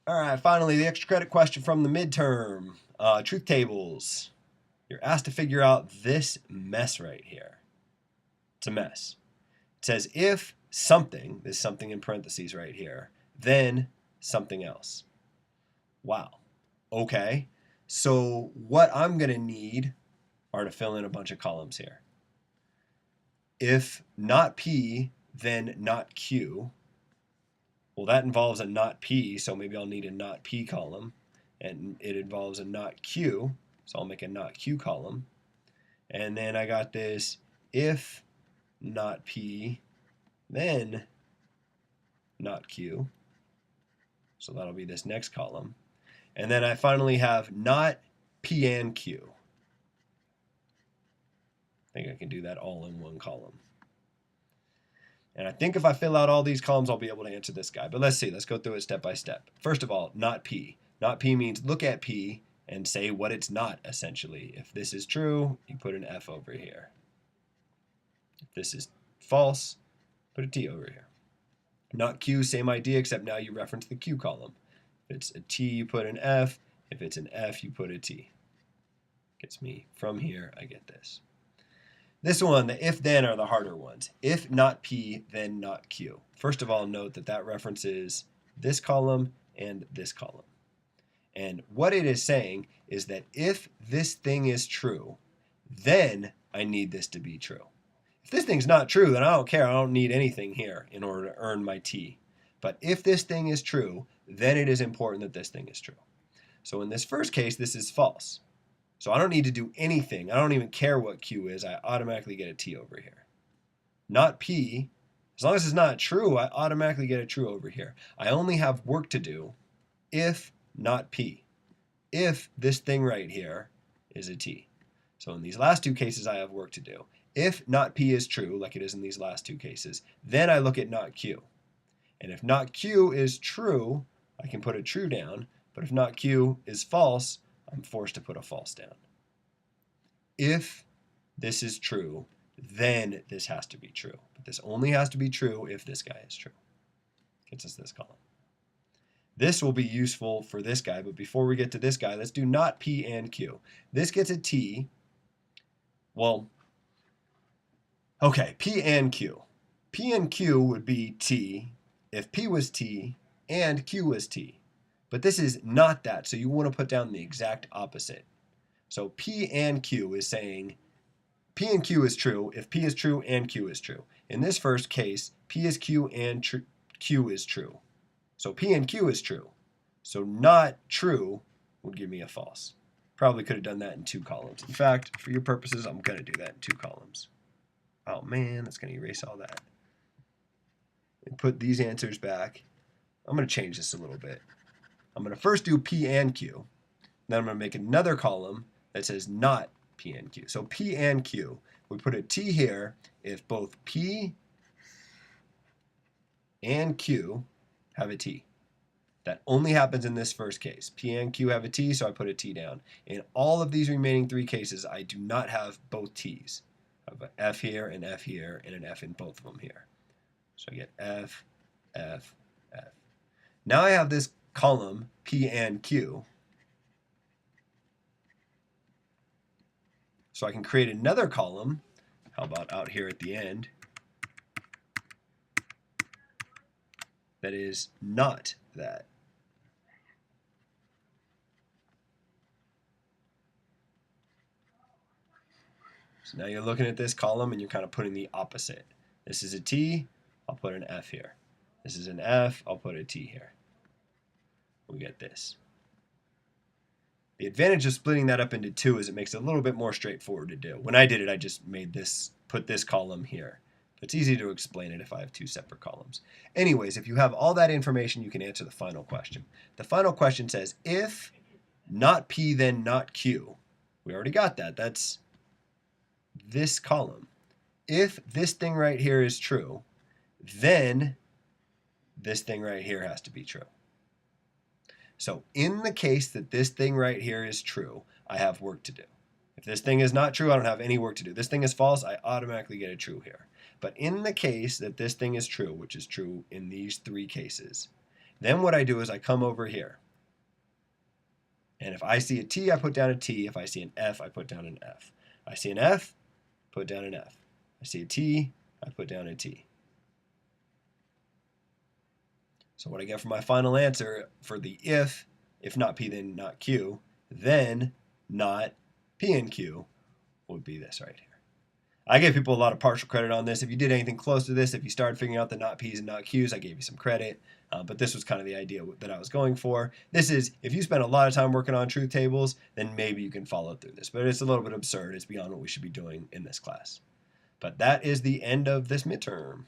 All right, finally, the extra credit question from the midterm. Truth tables. You're asked to figure out this mess right here. It's a mess. It says if something, there's something in parentheses right here, then something else. Wow. Okay. So what I'm going to need are to fill in a bunch of columns here. If not P, then not Q. Well, that involves a not P, so maybe I'll need a not P column. And it involves a not Q, so I'll make a not Q column. And then I got this if not P, then not Q. So that'll be this next column. And then I finally have not P and Q. I think I can do that all in one column. And I think if I fill out all these columns, I'll be able to answer this guy. But let's see. Let's go through it step by step. First of all, not P. Not P means look at P and say what it's not, essentially. If this is true, you put an F over here. If this is false, put a T over here. Not Q, same idea, except now you reference the Q column. If it's a T, you put an F. If it's an F, you put a T. Gets me from here, I get this. This one, the if then, are the harder ones. If not P, then not Q. First of all, note that that references this column and this column. And what it is saying is that if this thing is true, then I need this to be true. If this thing's not true, then I don't care. I don't need anything here in order to earn my T. But if this thing is true, then it is important that this thing is true. So in this first case, this is false. So I don't need to do anything. I don't even care what Q is. I automatically get a T over here. Not P. As long as it's not true, I automatically get a true over here. I only have work to do if not P. If this thing right here is a T. So in these last two cases, I have work to do. If not P is true, like it is in these last two cases, then I look at not Q. And if not Q is true, I can put a true down. But if not Q is false, I'm forced to put a false down. If this is true, then this has to be true. But this only has to be true if this guy is true. Gets us this column. This will be useful for this guy, but before we get to this guy, let's do not P and Q. This gets a T. Well, okay, P and Q. P and Q would be T if P was T and Q was T. But this is not that, so you want to put down the exact opposite. So P and Q is saying P and Q is true if P is true and Q is true. In this first case, P is Q and Q is true. So P and Q is true. So not true would give me a false. Probably could have done that in two columns. In fact, for your purposes, I'm going to do that in two columns. Oh man, that's going to erase all that. And put these answers back. I'm going to change this a little bit. I'm going to first do P and Q. Then I'm going to make another column that says not P and Q. So P and Q. We put a T here if both P and Q have a T. That only happens in this first case. P and Q have a T, so I put a T down. In all of these remaining three cases, I do not have both T's. I have an F here, an F here, and an F in both of them here. So I get F, F, F. Now I have this column, P and Q. So I can create another column. How about out here at the end? That is not that. So now you're looking at this column and you're kind of putting the opposite. This is a T, I'll put an F here. This is an F, I'll put a T here. We get this. The advantage of splitting that up into two is it makes it a little bit more straightforward to do. When I did it, I just made this, put this column here. It's easy to explain it if I have two separate columns. Anyways, if you have all that information, you can answer the final question. The final question says, if not P, then not Q. We already got that. That's this column. If this thing right here is true, then this thing right here has to be true. So in the case that this thing right here is true, I have work to do. If this thing is not true, I don't have any work to do. This thing is false, I automatically get a true here. But in the case that this thing is true, which is true in these three cases, Then what I do is I come over here. And if I see a T, I put down a T. If I see an F, I put down an F. I see an F, put down an F. I see a T, I put down a T. So what I get for my final answer for the if not P, then not Q, then not P and Q would be this right here. I gave people a lot of partial credit on this. If you did anything close to this, if you started figuring out the not P's and not Q's, I gave you some credit. But this was kind of the idea that I was going for. This is, if you spend a lot of time working on truth tables, then maybe you can follow through this. But it's a little bit absurd. It's beyond what we should be doing in this class. But that is the end of this midterm.